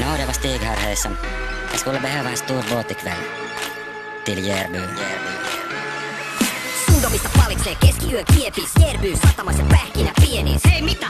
Ja det var Stig här, hejsan. Jag skulle behöva en stor båt ikväll. Till Järby. Sundomista paliksee keskiyön kiepis. Järby, satamas ja pähkinä pienis. Hei mitä?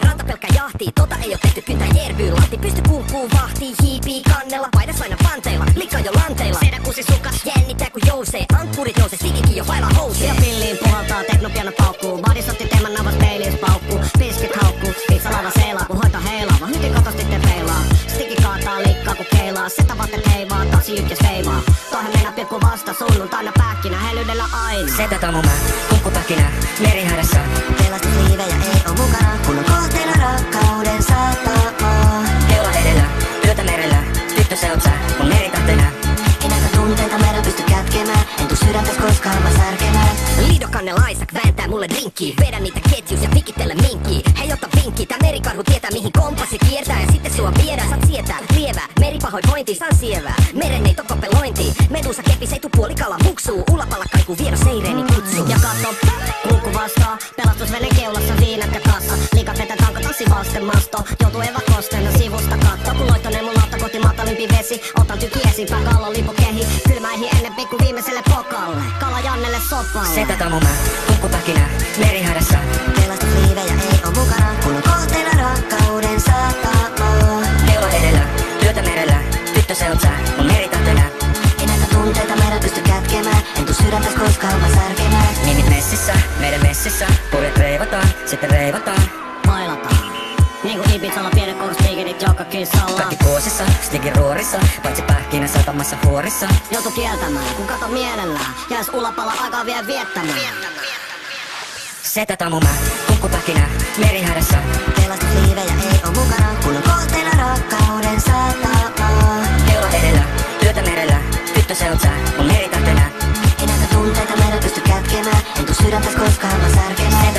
Rantapelkkä jahtii, tota ei oo tehty kyntä Järbyyn. Lahti pysty kulkuu vahtii, hiipii kannella. Paidas aina panteilla, likka jo lanteilla. Sedäkusi sukas, jännittää kun jousee. Ankkurit nousee, Stigikin jo vailla housee. Ja pilliin puhaltaa, teknopiano paukkuu. Badis otti teeman navas peiliin paukkuu. Piskit haukkuu, pizza lava seilaa kun hoita heilaa. Vaan hyti kato sitten peilaa. Stigi kaataa, liikkaa kun keilaa. Se tavatte heivaa, taksi jykkäs veivaa. Toihan meinaa pilkku vasta sunnuntaina pähkinä. Helydellä aina. Setä tomuma, kukkutakina, merihädässä. Pelastusliivejä ei oo mukana, kun on kohteena rakkauden satama. Keula edellä, työtä merellä, tyttö se oot sä, mun meritähtenä. En näitä tunteita merellä pysty kätkemään, en tuu sydäntäs koskaan mä särkemään. Liidokannella Aisak vääntää mulle drinkkiä, vedän niitä ketjus ja pikittele minkkiä. Hei ota vinkki, tää merikarhu tietää mihin kompassi kiertää. Ja sitten sua viedään, saat sietää, lievää, meripahoinvointi, saan sievää. Meren ei tokopelointi, medusa kepis ei tuu puolikala muksuu. Ulapalla kaikuu viedä seireeni kutsu. Ja katso, kulku vastaa, pelastusvenen keulassa viinat ja kassa. Liikat vetää tanko tanssi vasten masto, joutuu evakosteena sivusta katto. Kun loittoneen mun lautta kohti matalimpi vesi, otan tyki esimpään kallon lipokehi. Kylmäihin ennen pikku viimeiselle pokalle, kala Jannelle sopalle. Setä tomuma, kukkutakina, merihädässä. Pelastusliivejä ei oo mukana, kun on kohteena rakkauden satama. Keula edellä, työtä merellä, tyttö se oot sä, mun meritähtenä. En näitä tunteita merellä pysty kätkemään, en tuu sydäntäs koskaan mä särkemään. Nimit messissä, meidän messissä, purjet reivataan, sitten reivataan. Mailataan, niinku Ibizalla pienet korspiikerit joka kissalla. Kaikki kuosissa, Stigin ruorissa, paitsi pähkinä satamassa huorissa. Joutu kieltämään, kun kato mielellään, jäis ulapalla aikaa vielä viettämään. Setä tomuma, kukkutakina, merihädässä. Pelastusliivejä ei oo mukana, kun on kohteena rakkauden satama. Keula edellä, työtä merellä, tyttö se oot sä, mun meritähtenä. En näitä tunteita merellä pysty kätkemään, en tuu sydäntäs koskaan mä särkemään.